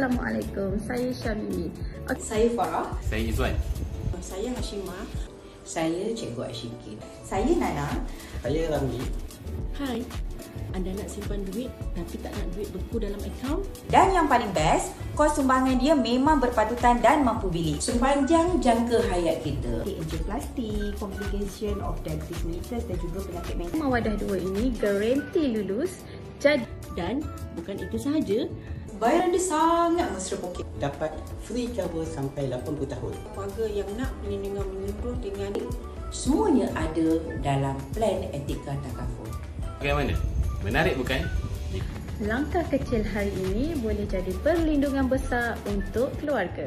Assalamualaikum, saya Syamimi. Saya Farah. Saya Izwan. Saya Hashimah. Saya Cikgu Ashiki. Saya Nana. Saya Ramli. Hai, anda nak simpan duit tapi tak nak duit beku dalam akaun? Dan yang paling best, kos sumbangan dia memang berpatutan dan mampu bilik. Sepanjang jangka hayat kita. Angioplasty, complication of diabetes mellitus dan juga penyakit mental. Mawadah 2 ini garanti lulus. Jadi Dan bukan itu sahaja, Bayaran dia sangat mesra poket. Dapat free cover sampai 80 tahun. Keluarga yang nak perlindungan menyeluruh dengan Semuanya ada dalam plan Etika Takaful. Bagaimana? Menarik bukan? langkah kecil hari ini boleh jadi perlindungan besar untuk keluarga.